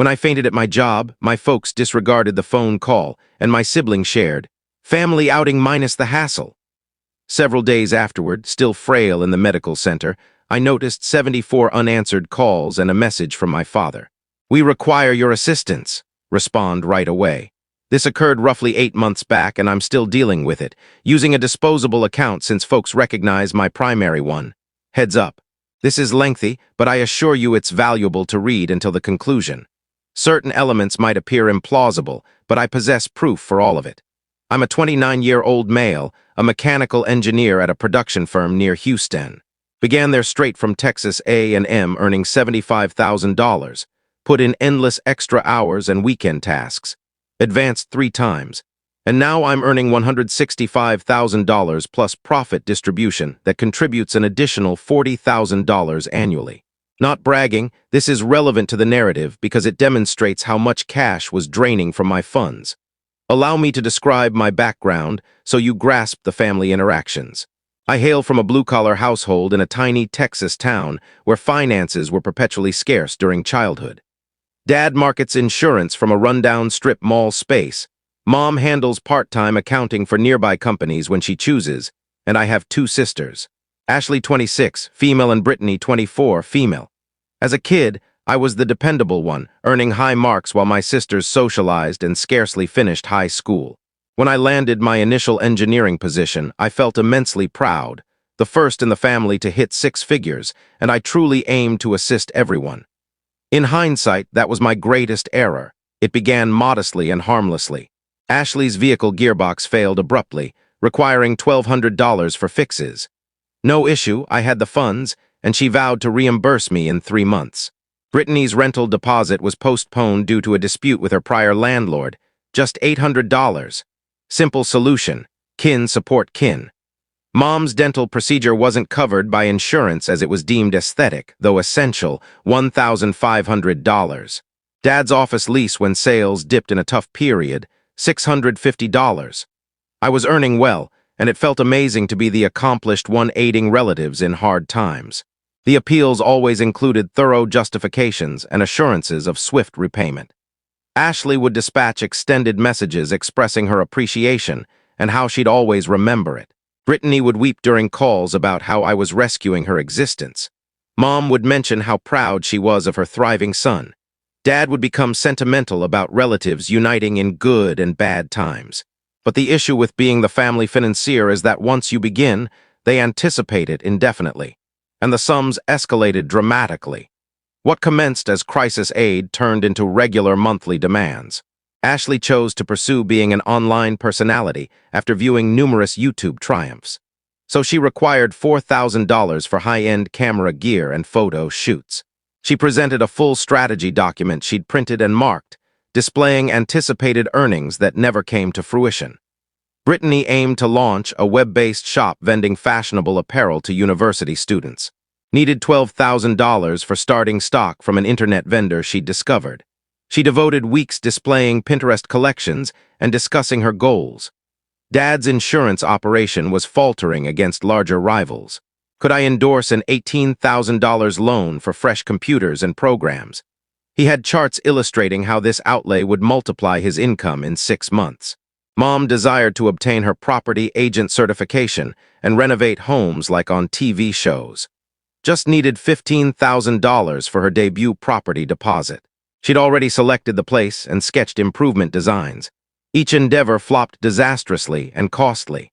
When I fainted at my job, my folks disregarded the phone call, and my sibling shared, "Family outing minus the hassle." Several days afterward, still frail in the medical center, I noticed 74 unanswered calls and a message from my father. "We require your assistance." Respond right away. This occurred roughly 8 months back, and I'm still dealing with it, using a disposable account since folks recognize my primary one. Heads up. This is lengthy, but I assure you it's valuable to read until the conclusion. Certain elements might appear implausible, but I possess proof for all of it. I'm a 29-year-old male, a mechanical engineer at a production firm near Houston. Began there straight from Texas A&M, earning $75,000. Put in endless extra hours and weekend tasks. Advanced 3 times. And now I'm earning $165,000 plus profit distribution that contributes an additional $40,000 annually. Not bragging, this is relevant to the narrative because it demonstrates how much cash was draining from my funds. Allow me to describe my background so you grasp the family interactions. I hail from a blue-collar household in a tiny Texas town where finances were perpetually scarce during childhood. Dad markets insurance from a rundown strip mall space. Mom handles part-time accounting for nearby companies when she chooses, and I have 2 sisters. Ashley, 26, female, and Brittany, 24, female. As a kid, I was the dependable one, earning high marks while my sisters socialized and scarcely finished high school. When I landed my initial engineering position, I felt immensely proud, the first in the family to hit 6 figures, and I truly aimed to assist everyone. In hindsight, that was my greatest error. It began modestly and harmlessly. Ashley's vehicle gearbox failed abruptly, requiring $1,200 for fixes. No issue, I had the funds, and she vowed to reimburse me in 3 months. Brittany's rental deposit was postponed due to a dispute with her prior landlord, just $800. Simple solution, kin support kin. Mom's dental procedure wasn't covered by insurance as it was deemed aesthetic, though essential, $1,500. Dad's office lease when sales dipped in a tough period, $650. I was earning well, and it felt amazing to be the accomplished one aiding relatives in hard times. The appeals always included thorough justifications and assurances of swift repayment. Ashley would dispatch extended messages expressing her appreciation and how she'd always remember it. Brittany would weep during calls about how I was rescuing her existence. Mom would mention how proud she was of her thriving son. Dad would become sentimental about relatives uniting in good and bad times. But the issue with being the family financier is that once you begin, they anticipate it indefinitely. And the sums escalated dramatically. What commenced as crisis aid turned into regular monthly demands. Ashley chose to pursue being an online personality after viewing numerous YouTube triumphs. So she required $4,000 for high-end camera gear and photo shoots. She presented a full strategy document she'd printed and marked, displaying anticipated earnings that never came to fruition. Brittany aimed to launch a web-based shop vending fashionable apparel to university students. Needed $12,000 for starting stock from an internet vendor she'd discovered. She devoted weeks displaying Pinterest collections and discussing her goals. Dad's insurance operation was faltering against larger rivals. Could I endorse an $18,000 loan for fresh computers and programs? He had charts illustrating how this outlay would multiply his income in 6 months. Mom desired to obtain her property agent certification and renovate homes like on TV shows. Just needed $15,000 for her debut property deposit. She'd already selected the place and sketched improvement designs. Each endeavor flopped disastrously and costly.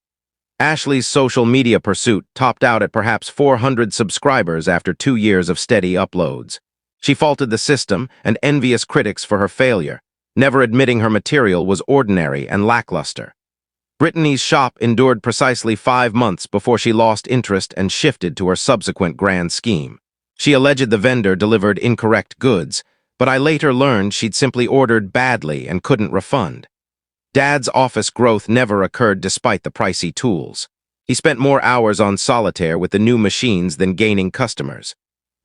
Ashley's social media pursuit topped out at perhaps 400 subscribers after 2 years of steady uploads. She faulted the system and envious critics for her failure, never admitting her material was ordinary and lackluster. Brittany's shop endured precisely 5 months before she lost interest and shifted to her subsequent grand scheme. She alleged the vendor delivered incorrect goods, but I later learned she'd simply ordered badly and couldn't refund. Dad's office growth never occurred despite the pricey tools. He spent more hours on solitaire with the new machines than gaining customers.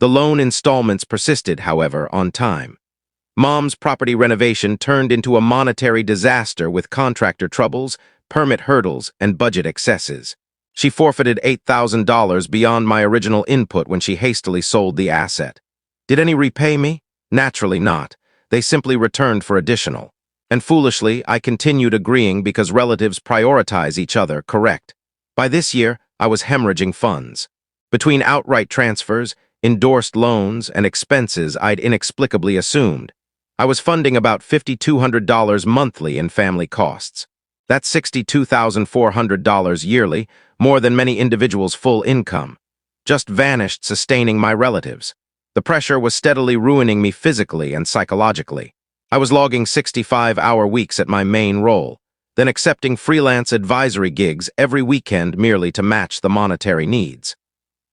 The loan installments persisted, however, on time. Mom's property renovation turned into a monetary disaster with contractor troubles, permit hurdles, and budget excesses. She forfeited $8,000 beyond my original input when she hastily sold the asset. Did any repay me? Naturally not. They simply returned for additional. And foolishly, I continued agreeing because relatives prioritize each other, correct? By this year, I was hemorrhaging funds. Between outright transfers, endorsed loans, and expenses I'd inexplicably assumed, I was funding about $5,200 monthly in family costs. That's $62,400 yearly, more than many individuals' full income. Just vanished, sustaining my relatives. The pressure was steadily ruining me physically and psychologically. I was logging 65-hour weeks at my main role, then accepting freelance advisory gigs every weekend merely to match the monetary needs.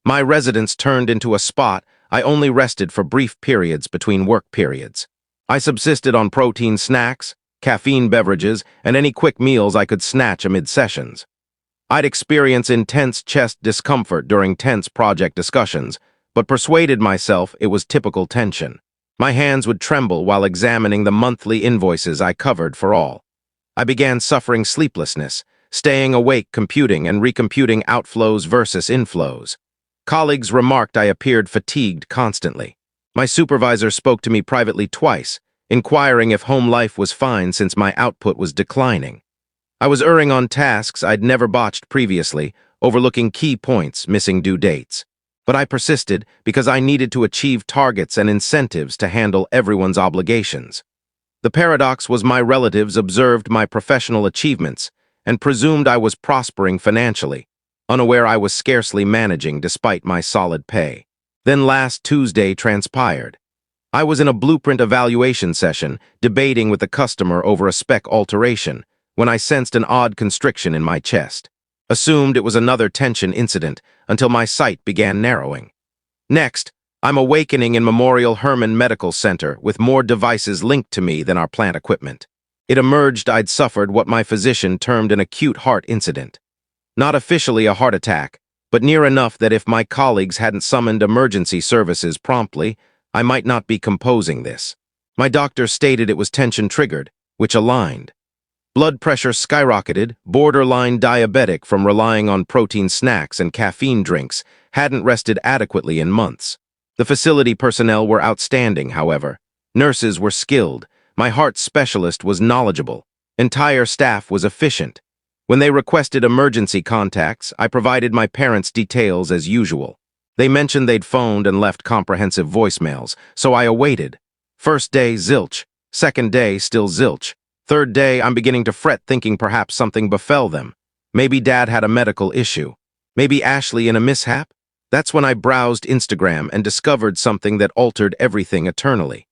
My residence turned into a spot I only rested for brief periods between work periods. I subsisted on protein snacks, caffeine beverages, and any quick meals I could snatch amid sessions. I'd experience intense chest discomfort during tense project discussions, but persuaded myself it was typical tension. My hands would tremble while examining the monthly invoices I covered for all. I began suffering sleeplessness, staying awake computing and recomputing outflows versus inflows. Colleagues remarked I appeared fatigued constantly. My supervisor spoke to me privately twice, inquiring if home life was fine since my output was declining. I was erring on tasks I'd never botched previously, overlooking key points, missing due dates. But I persisted because I needed to achieve targets and incentives to handle everyone's obligations. The paradox was my relatives observed my professional achievements and presumed I was prospering financially, unaware I was scarcely managing despite my solid pay. Then last Tuesday transpired. I was in a blueprint evaluation session, debating with the customer over a spec alteration, when I sensed an odd constriction in my chest. Assumed it was another tension incident until my sight began narrowing. Next, I'm awakening in Memorial Hermann Medical Center with more devices linked to me than our plant equipment. It emerged I'd suffered what my physician termed an acute heart incident. Not officially a heart attack, but near enough that if my colleagues hadn't summoned emergency services promptly, I might not be composing this. My doctor stated it was tension-triggered, which aligned. Blood pressure skyrocketed, borderline diabetic from relying on protein snacks and caffeine drinks, hadn't rested adequately in months. The facility personnel were outstanding, however. Nurses were skilled, my heart specialist was knowledgeable, entire staff was efficient. When they requested emergency contacts, I provided my parents' details as usual. They mentioned they'd phoned and left comprehensive voicemails, so I awaited. First day, zilch. Second day, still zilch. Third day, I'm beginning to fret thinking perhaps something befell them. Maybe Dad had a medical issue. Maybe Ashley in a mishap? That's when I browsed Instagram and discovered something that altered everything eternally.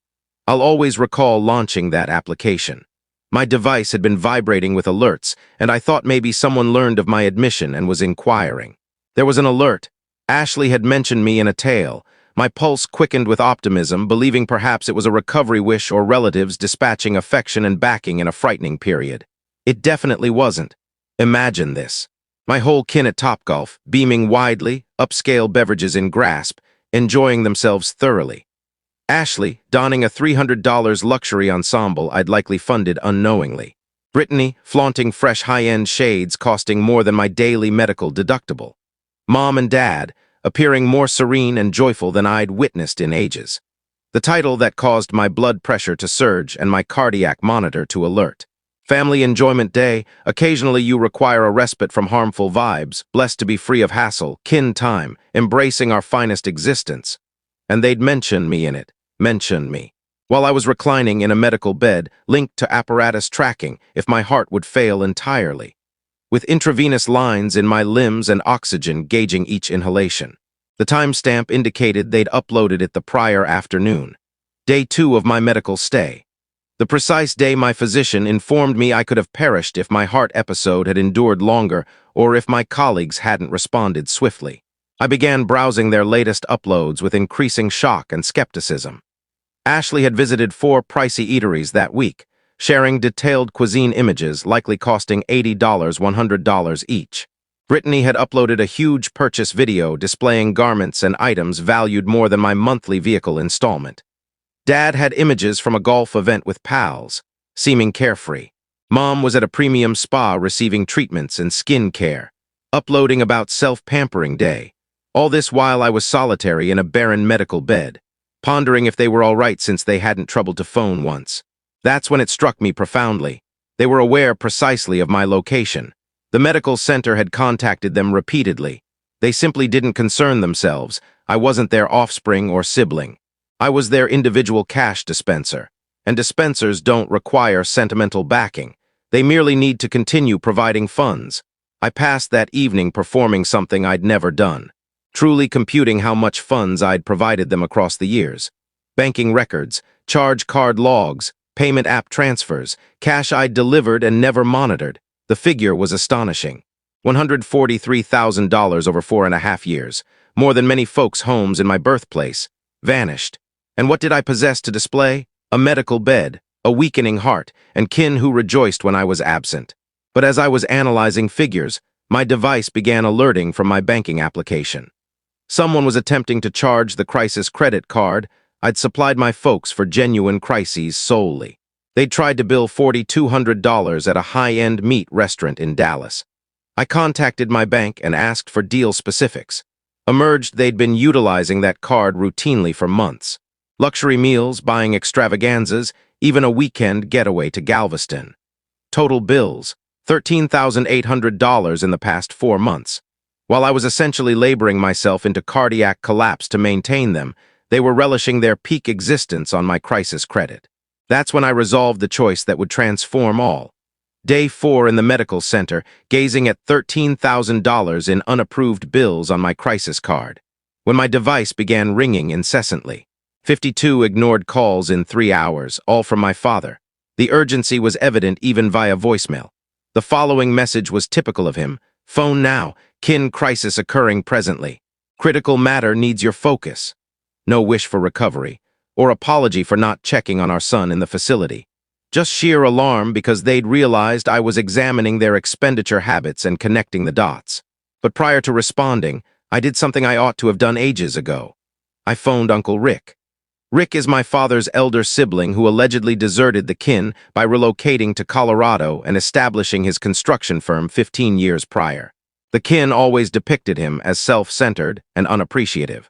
I'll always recall launching that application. My device had been vibrating with alerts, and I thought maybe someone learned of my admission and was inquiring. There was an alert. Ashley had mentioned me in a tale. My pulse quickened with optimism, believing perhaps it was a recovery wish or relatives dispatching affection and backing in a frightening period. It definitely wasn't. Imagine this. My whole kin at Topgolf, beaming widely, upscale beverages in grasp, enjoying themselves thoroughly. Ashley, donning a $300 luxury ensemble I'd likely funded unknowingly. Brittany, flaunting fresh high-end shades costing more than my daily medical deductible. Mom and Dad, appearing more serene and joyful than I'd witnessed in ages. The title that caused my blood pressure to surge and my cardiac monitor to alert. Family Enjoyment Day, occasionally you require a respite from harmful vibes, blessed to be free of hassle, kin time, embracing our finest existence. And they'd mention me in it, mention me. While I was reclining in a medical bed, linked to apparatus tracking if my heart would fail entirely. With intravenous lines in my limbs and oxygen gauging each inhalation. The timestamp indicated they'd uploaded it the prior afternoon. Day 2 of my medical stay. The precise day my physician informed me I could have perished if my heart episode had endured longer or if my colleagues hadn't responded swiftly. I began browsing their latest uploads with increasing shock and skepticism. Ashley had visited 4 pricey eateries that week, sharing detailed cuisine images likely costing $80, $100 each. Brittany had uploaded a huge purchase video displaying garments and items valued more than my monthly vehicle installment. Dad had images from a golf event with pals, seeming carefree. Mom was at a premium spa receiving treatments and skin care, uploading about self-pampering day. All this while I was solitary in a barren medical bed, pondering if they were all right since they hadn't troubled to phone once. That's when it struck me profoundly. They were aware precisely of my location. The medical center had contacted them repeatedly. They simply didn't concern themselves. I wasn't their offspring or sibling. I was their individual cash dispenser. And dispensers don't require sentimental backing. They merely need to continue providing funds. I passed that evening performing something I'd never done, truly computing how much funds I'd provided them across the years. Banking records, charge card logs, payment app transfers, cash I'd delivered and never monitored. The figure was astonishing. $143,000 over 4.5 years, more than many folks' homes in my birthplace, vanished. And what did I possess to display? A medical bed, a weakening heart, and kin who rejoiced when I was absent. But as I was analyzing figures, my device began alerting from my banking application. Someone was attempting to charge the crisis credit card I'd supplied my folks for genuine crises solely. They'd tried to bill $4,200 at a high-end meat restaurant in Dallas. I contacted my bank and asked for deal specifics. Emerged they'd been utilizing that card routinely for months. Luxury meals, buying extravaganzas, even a weekend getaway to Galveston. Total bills, $13,800 in the past 4 months. While I was essentially laboring myself into cardiac collapse to maintain them, they were relishing their peak existence on my crisis credit. That's when I resolved the choice that would transform all. Day 4 in the medical center, gazing at $13,000 in unapproved bills on my crisis card. When my device began ringing incessantly. 52 ignored calls in 3 hours, all from my father. The urgency was evident even via voicemail. The following message was typical of him. Phone now. Kin crisis occurring presently. Critical matter needs your focus. No wish for recovery, or apology for not checking on our son in the facility. Just sheer alarm because they'd realized I was examining their expenditure habits and connecting the dots. But prior to responding, I did something I ought to have done ages ago. I phoned Uncle Rick. Rick is my father's elder sibling who allegedly deserted the kin by relocating to Colorado and establishing his construction firm 15 years prior. The kin always depicted him as self-centered and unappreciative.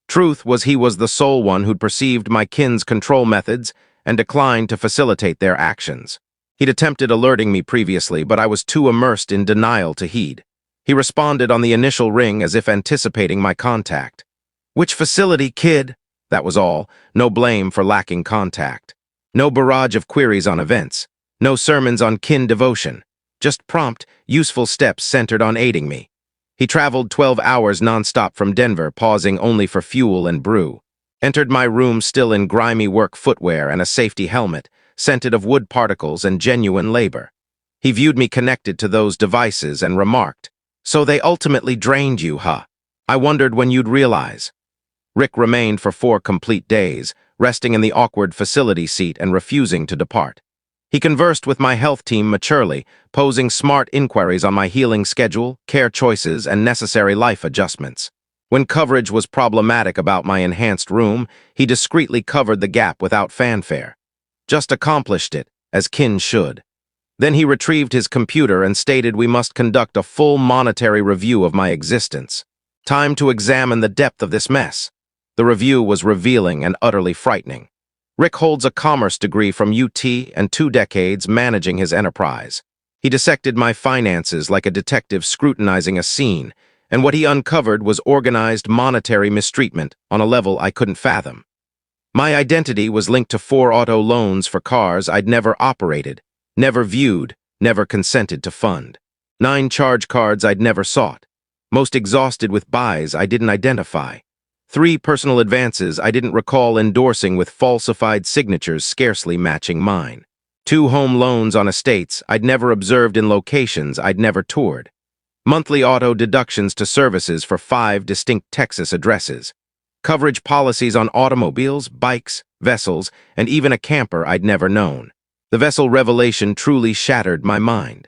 Truth was he was the sole one who'd perceived my kin's control methods and declined to facilitate their actions. He'd attempted alerting me previously, but I was too immersed in denial to heed. He responded on the initial ring as if anticipating my contact. "Which facility, kid?" That was all. No blame for lacking contact. No barrage of queries on events. No sermons on kin devotion. Just prompt, useful steps centered on aiding me. He traveled 12 hours nonstop from Denver, pausing only for fuel and brew. Entered my room still in grimy work footwear and a safety helmet, scented of wood particles and genuine labor. He viewed me connected to those devices and remarked, "So they ultimately drained you, huh? I wondered when you'd realize." Rick remained for 4 complete days, resting in the awkward facility seat and refusing to depart. He conversed with my health team maturely, posing smart inquiries on my healing schedule, care choices, and necessary life adjustments. When coverage was problematic about my enhanced room, he discreetly covered the gap without fanfare. Just accomplished it, as kin should. Then he retrieved his computer and stated we must conduct a full monetary review of my existence. Time to examine the depth of this mess. The review was revealing and utterly frightening. Rick holds a commerce degree from UT and 2 decades managing his enterprise. He dissected my finances like a detective scrutinizing a scene, and what he uncovered was organized monetary mistreatment on a level I couldn't fathom. My identity was linked to 4 auto loans for cars I'd never operated, never viewed, never consented to fund. 9 charge cards I'd never sought. Most exhausted with buys I didn't identify. 3 personal advances I didn't recall endorsing with falsified signatures scarcely matching mine. 2 home loans on estates I'd never observed in locations I'd never toured. Monthly auto deductions to services for 5 distinct Texas addresses. Coverage policies on automobiles, bikes, vessels, and even a camper I'd never known. The vessel revelation truly shattered my mind.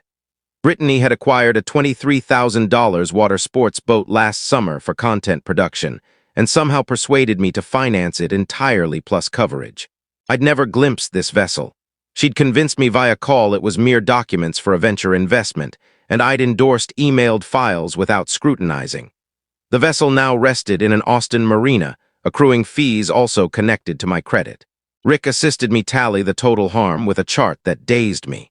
Brittany had acquired a $23,000 water sports boat last summer for content production, and somehow persuaded me to finance it entirely plus coverage. I'd never glimpsed this vessel. She'd convinced me via call it was mere documents for a venture investment, and I'd endorsed emailed files without scrutinizing. The vessel now rested in an Austin marina, accruing fees also connected to my credit. Rick assisted me tally the total harm with a chart that dazed me.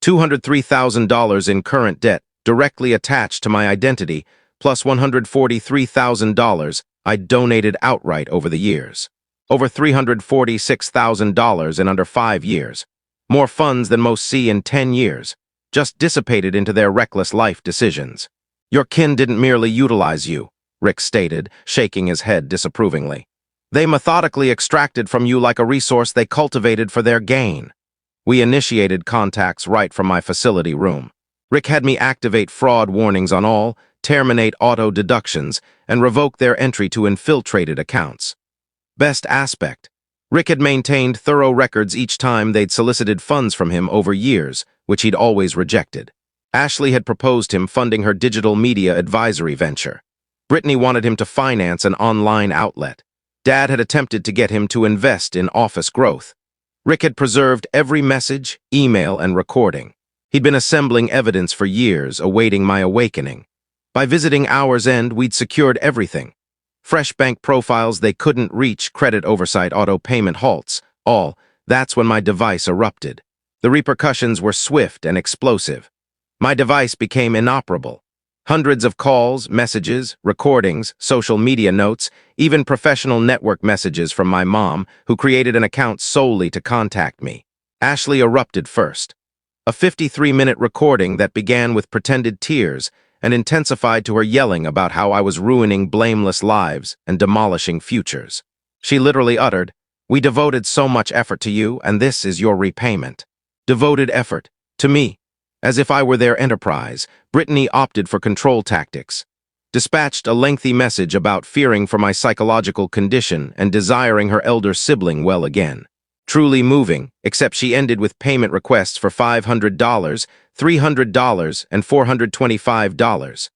$203,000 in current debt directly attached to my identity, plus $143,000 I'd donated outright over the years. Over $346,000 in under 5 years. More funds than most see in 10 years, just dissipated into their reckless life decisions. Your kin didn't merely utilize you, Rick stated, shaking his head disapprovingly. They methodically extracted from you like a resource they cultivated for their gain. We initiated contacts right from my facility room. Rick had me activate fraud warnings on all, terminate auto deductions, and revoke their entry to infiltrated accounts. Best aspect: Rick had maintained thorough records each time they'd solicited funds from him over years, which he'd always rejected. Ashley had proposed him funding her digital media advisory venture. Brittany wanted him to finance an online outlet. Dad had attempted to get him to invest in office growth. Rick had preserved every message, email, and recording. He'd been assembling evidence for years, awaiting my awakening. By visiting Hour's End, we'd secured everything. Fresh bank profiles they couldn't reach, credit oversight, auto payment halts, all. That's when my device erupted. The repercussions were swift and explosive. My device became inoperable. Hundreds of calls, messages, recordings, social media notes, even professional network messages from my mom, who created an account solely to contact me. Ashley erupted first. A 53-minute recording that began with pretended tears and intensified to her yelling about how I was ruining blameless lives and demolishing futures. She literally uttered, "We devoted so much effort to you, and this is your repayment." Devoted effort. To me. As if I were their enterprise, Brittany opted for control tactics. Dispatched a lengthy message about fearing for my psychological condition and desiring her elder sibling well again. Truly moving, except she ended with payment requests for $500, $300, and $425.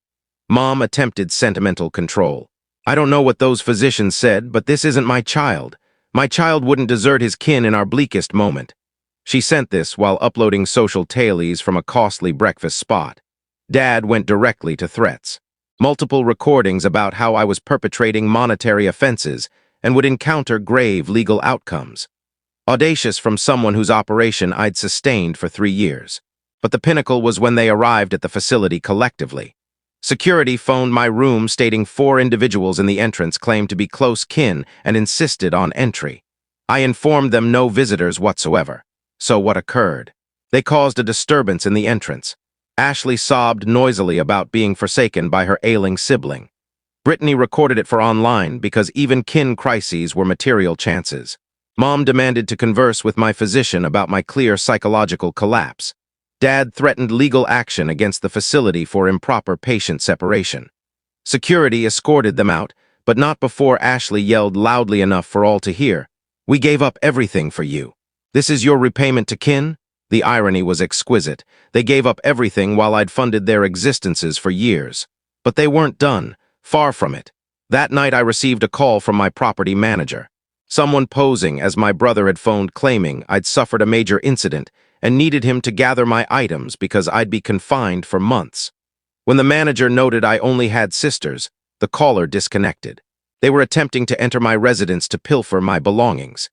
Mom attempted sentimental control. I don't know what those physicians said, but this isn't my child. My child wouldn't desert his kin in our bleakest moment. She sent this while uploading social tailies from a costly breakfast spot. Dad went directly to threats. Multiple recordings about how I was perpetrating monetary offenses and would encounter grave legal outcomes. Audacious from someone whose operation I'd sustained for 3 years. But the pinnacle was when they arrived at the facility collectively. Security phoned my room stating 4 individuals in the entrance claimed to be close kin and insisted on entry. I informed them no visitors whatsoever. So what occurred? They caused a disturbance in the entrance. Ashley sobbed noisily about being forsaken by her ailing sibling. Brittany recorded it for online because even kin crises were material chances. Mom demanded to converse with my physician about my clear psychological collapse. Dad threatened legal action against the facility for improper patient separation. Security escorted them out, but not before Ashley yelled loudly enough for all to hear, "We gave up everything for you. This is your repayment to kin?" The irony was exquisite. They gave up everything while I'd funded their existences for years. But they weren't done. Far from it. That night I received a call from my property manager. Someone posing as my brother had phoned claiming I'd suffered a major incident and needed him to gather my items because I'd be confined for months. When the manager noted I only had sisters, the caller disconnected. They were attempting to enter my residence to pilfer my belongings.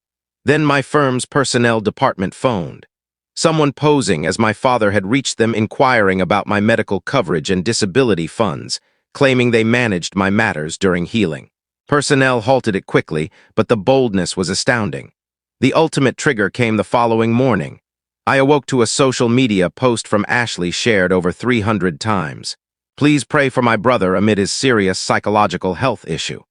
Then my firm's personnel department phoned. Someone posing as my father had reached them inquiring about my medical coverage and disability funds, claiming they managed my matters during healing. Personnel halted it quickly, but the boldness was astounding. The ultimate trigger came the following morning. I awoke to a social media post from Ashley shared over 300 times. "Please pray for my brother amid his serious psychological health issue.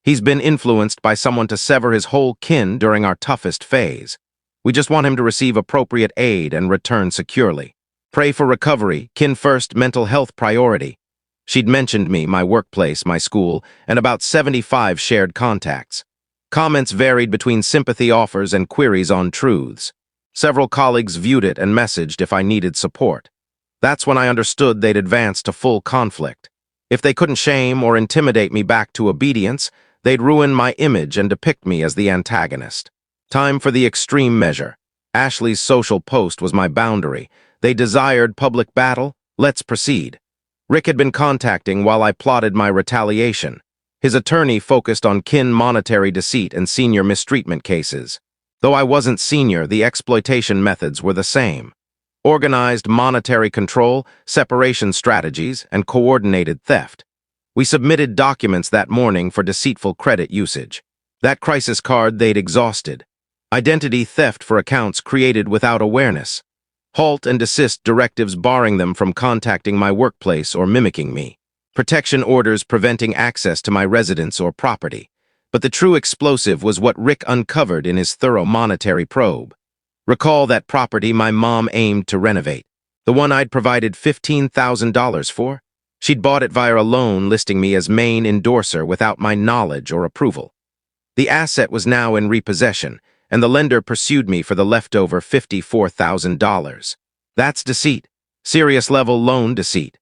He's been influenced by someone to sever his whole kin during our toughest phase. We just want him to receive appropriate aid and return securely. Pray for recovery, kin first, mental health priority." She'd mentioned me, my workplace, my school, and about 75 shared contacts. Comments varied between sympathy offers and queries on truths. Several colleagues viewed it and messaged if I needed support. That's when I understood they'd advanced to full conflict. If they couldn't shame or intimidate me back to obedience, they'd ruin my image and depict me as the antagonist. Time for the extreme measure. Ashley's social post was my boundary. They desired public battle. Let's proceed. Rick had been contacting while I plotted my retaliation. His attorney focused on kin monetary deceit and senior mistreatment cases. Though I wasn't senior, the exploitation methods were the same. Organized monetary control, separation strategies, and coordinated theft. We submitted documents that morning for deceitful credit usage. That crisis card they'd exhausted. Identity theft for accounts created without awareness. Halt and desist directives barring them from contacting my workplace or mimicking me. Protection orders preventing access to my residence or property. But the true explosive was what Rick uncovered in his thorough monetary probe. Recall that property my mom aimed to renovate? The one I'd provided $15,000 for? She'd bought it via a loan listing me as main endorser without my knowledge or approval. The asset was now in repossession, and the lender pursued me for the leftover $54,000. That's deceit. Serious-level loan deceit.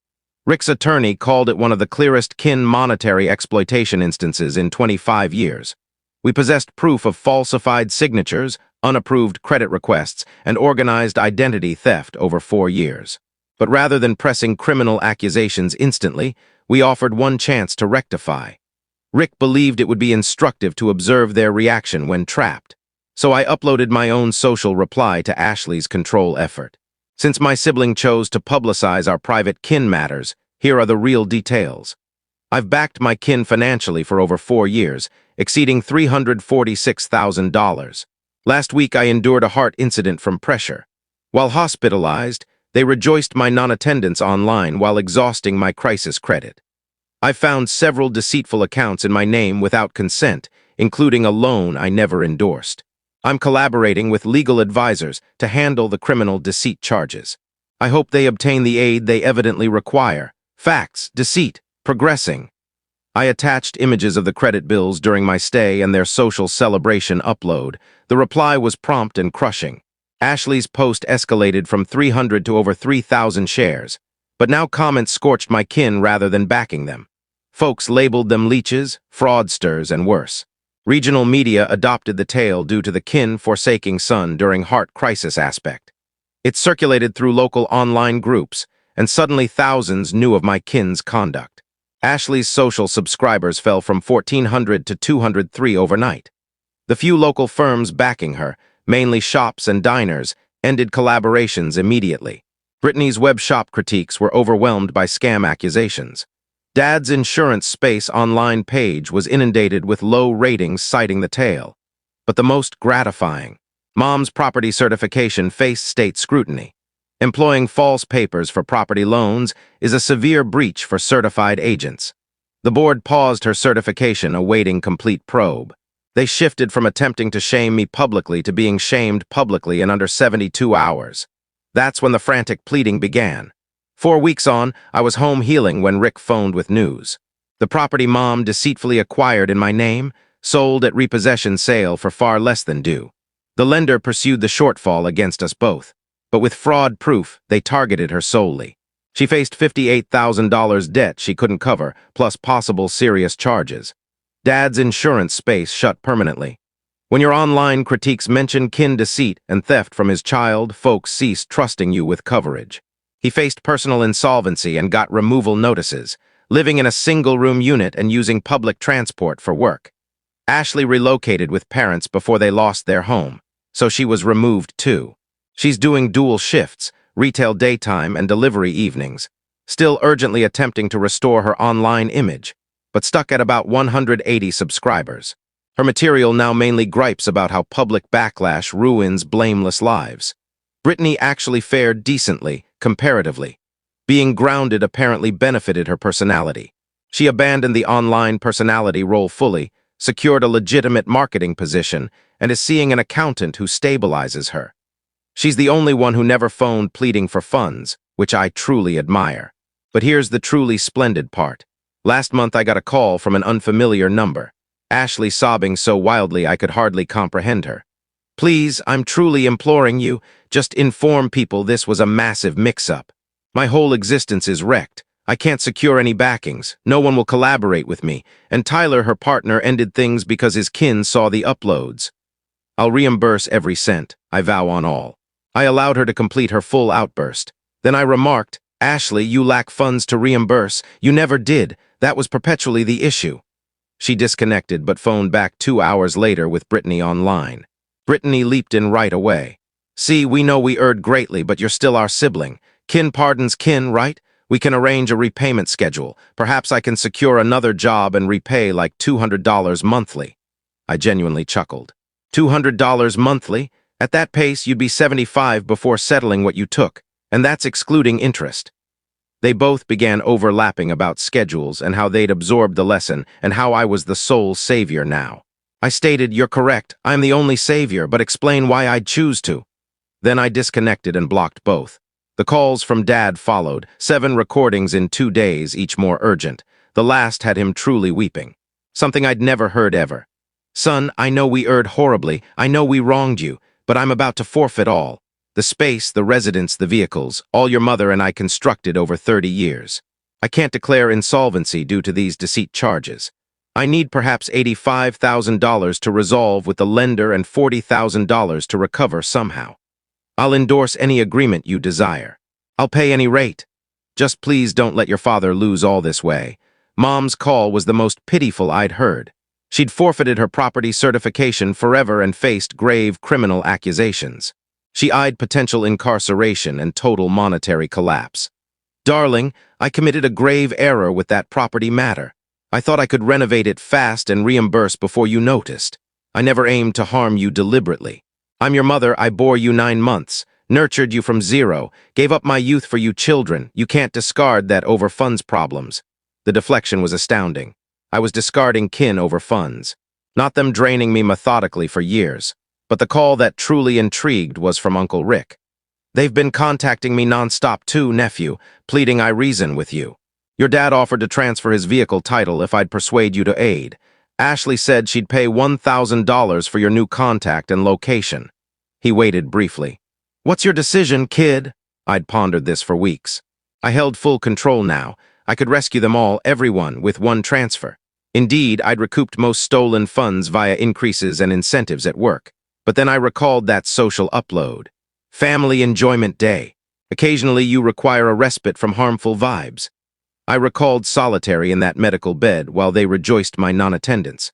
Rick's attorney called it one of the clearest kin monetary exploitation instances in 25 years. We possessed proof of falsified signatures, unapproved credit requests, and organized identity theft over 4 years. But rather than pressing criminal accusations instantly, we offered one chance to rectify. Rick believed it would be instructive to observe their reaction when trapped. So I uploaded my own social reply to Ashley's control effort. Since my sibling chose to publicize our private kin matters, here are the real details. I've backed my kin financially for over 4 years, exceeding $346,000. Last week I endured a heart incident from pressure. While hospitalized, they rejoiced my non-attendance online while exhausting my crisis credit. I found several deceitful accounts in my name without consent, including a loan I never endorsed. I'm collaborating with legal advisors to handle the criminal deceit charges. I hope they obtain the aid they evidently require. Facts, deceit, progressing. I attached images of the credit bills during my stay and their social celebration upload. The reply was prompt and crushing. Ashley's post escalated from 300 to over 3,000 shares, but now comments scorched my kin rather than backing them. Folks labeled them leeches, fraudsters, and worse. Regional media adopted the tale due to the kin forsaking son during heart crisis aspect. It circulated through local online groups, and suddenly thousands knew of my kin's conduct. Ashley's social subscribers fell from 1,400 to 203 overnight. The few local firms backing her, mainly shops and diners, ended collaborations immediately. Brittany's web shop critiques were overwhelmed by scam accusations. Dad's insurance space online page was inundated with low ratings citing the tale. But the most gratifying, Mom's property certification faced state scrutiny. Employing false papers for property loans is a severe breach for certified agents. The board paused her certification, awaiting complete probe. They shifted from attempting to shame me publicly to being shamed publicly in under 72 hours. That's when the frantic pleading began. 4 weeks on, I was home healing when Rick phoned with news. The property Mom deceitfully acquired in my name, sold at repossession sale for far less than due. The lender pursued the shortfall against us both, but with fraud proof, they targeted her solely. She faced $58,000 debt she couldn't cover, plus possible serious charges. Dad's insurance space shut permanently. When your online critiques mention kin deceit and theft from his child, folks cease trusting you with coverage. He faced personal insolvency and got removal notices, living in a single-room unit and using public transport for work. Ashley relocated with parents before they lost their home, so she was removed too. She's doing dual shifts, retail daytime and delivery evenings, still urgently attempting to restore her online image, but stuck at about 180 subscribers. Her material now mainly gripes about how public backlash ruins blameless lives. Brittany actually fared decently, comparatively. Being grounded apparently benefited her personality. She abandoned the online personality role fully, secured a legitimate marketing position, and is seeing an accountant who stabilizes her. She's the only one who never phoned pleading for funds, which I truly admire. But here's the truly splendid part. Last month I got a call from an unfamiliar number. Ashley sobbing so wildly I could hardly comprehend her. Please, I'm truly imploring you, just inform people this was a massive mix-up. My whole existence is wrecked. I can't secure any backings. No one will collaborate with me. And Tyler, her partner, ended things because his kin saw the uploads. I'll reimburse every cent. I vow on all. I allowed her to complete her full outburst. Then I remarked, Ashley, you lack funds to reimburse. You never did. That was perpetually the issue. She disconnected but phoned back 2 hours later with Brittany online. Brittany leaped in right away. "See, we know we erred greatly, but you're still our sibling. Kin pardons kin, right? We can arrange a repayment schedule. Perhaps I can secure another job and repay like $200 monthly." I genuinely chuckled. $200 monthly? At that pace, you'd be 75 before settling what you took, and that's excluding interest. They both began overlapping about schedules and how they'd absorbed the lesson and how I was the sole savior now. I stated, "You're correct, I'm the only savior, but explain why I'd choose to." Then I disconnected and blocked both. The calls from Dad followed, 7 recordings in 2 days, each more urgent. The last had him truly weeping. Something I'd never heard ever. "Son, I know we erred horribly, I know we wronged you, but I'm about to forfeit all. The space, the residence, the vehicles, all your mother and I constructed over 30 years. I can't declare insolvency due to these deceit charges. I need perhaps $85,000 to resolve with the lender and $40,000 to recover somehow. I'll endorse any agreement you desire. I'll pay any rate. Just please don't let your father lose all this way." Mom's call was the most pitiful I'd heard. She'd forfeited her property certification forever and faced grave criminal accusations. She eyed potential incarceration and total monetary collapse. "Darling, I committed a grave error with that property matter. I thought I could renovate it fast and reimburse before you noticed. I never aimed to harm you deliberately. I'm your mother, I bore you 9 months, nurtured you from zero, gave up my youth for you children. You can't discard that over funds problems." The deflection was astounding. I was discarding kin over funds, not them draining me methodically for years. But the call that truly intrigued was from Uncle Rick. "They've been contacting me nonstop too, nephew, pleading I reason with you. Your dad offered to transfer his vehicle title if I'd persuade you to aid. Ashley said she'd pay $1,000 for your new contact and location." He waited briefly. "What's your decision, kid?" I'd pondered this for weeks. I held full control now. I could rescue them all, everyone, with one transfer. Indeed, I'd recouped most stolen funds via increases and incentives at work. But then I recalled that social upload. Family enjoyment day. Occasionally you require a respite from harmful vibes. I recalled solitary in that medical bed while they rejoiced my non-attendance.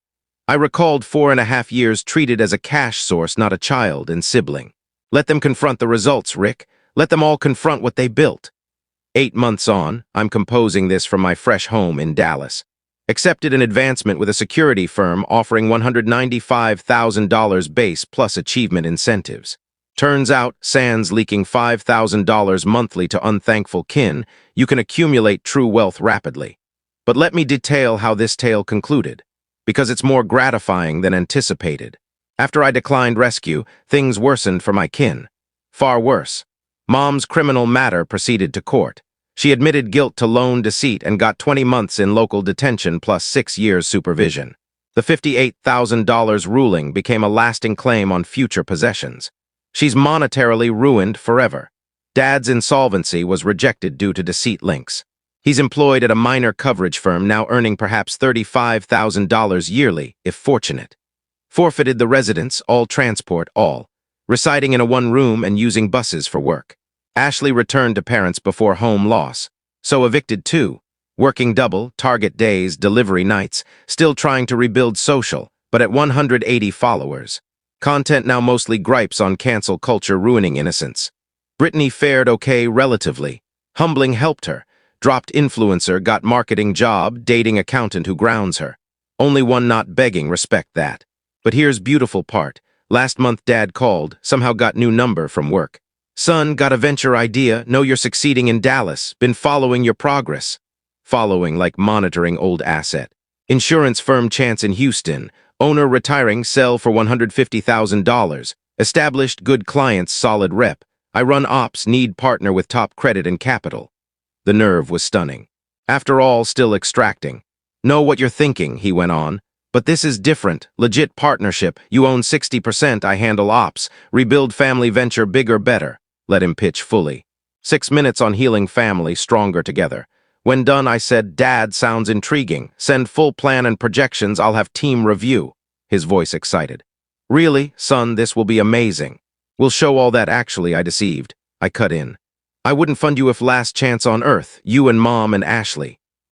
I recalled 4.5 years treated as a cash source, not a child and sibling. Let them confront the results, Rick. Let them all confront what they built. 8 months on, I'm composing this from my fresh home in Dallas. Accepted an advancement with a security firm offering $195,000 base plus achievement incentives. Turns out, sans leaking $5,000 monthly to unthankful kin, you can accumulate true wealth rapidly. But let me detail how this tale concluded, because it's more gratifying than anticipated. After I declined rescue, things worsened for my kin. Far worse. Mom's criminal matter proceeded to court. She admitted guilt to loan deceit and got 20 months in local detention plus 6 years supervision. The $58,000 ruling became a lasting claim on future possessions. She's monetarily ruined forever. Dad's insolvency was rejected due to deceit links. He's employed at a minor coverage firm, now earning perhaps $35,000 yearly, if fortunate. Forfeited the residence, all transport, all. Residing in a one-room and using buses for work. Ashley returned to parents before home loss. So evicted too. Working double, target days, delivery nights, still trying to rebuild social, but at 180 followers. Content now mostly gripes on cancel culture ruining innocence. Brittany fared okay relatively. Humbling helped her. Dropped influencer, got marketing job, dating accountant who grounds her. Only one not begging, respect that. But here's beautiful part. Last month Dad called, somehow got new number from work. "Son, got a venture idea, know you're succeeding in Dallas, been following your progress." Following like monitoring old asset. Insurance firm chance in Houston, owner retiring, sell for $150,000. Established good clients, solid rep. I run ops, need partner with top credit and capital. The nerve was stunning. After all, still extracting. "Know what you're thinking," he went on. "But this is different. Legit partnership. You own 60%, I handle ops. Rebuild family venture bigger, better." Let him pitch fully. 6 minutes on healing family, stronger together. When done, I said, "Dad, sounds intriguing. Send full plan and projections, I'll have team review." His voice excited. "Really, son, this will be amazing." "We'll show all that actually," I deceived. I cut in. "I wouldn't fund you if last chance on earth, you and Mom and Ashley."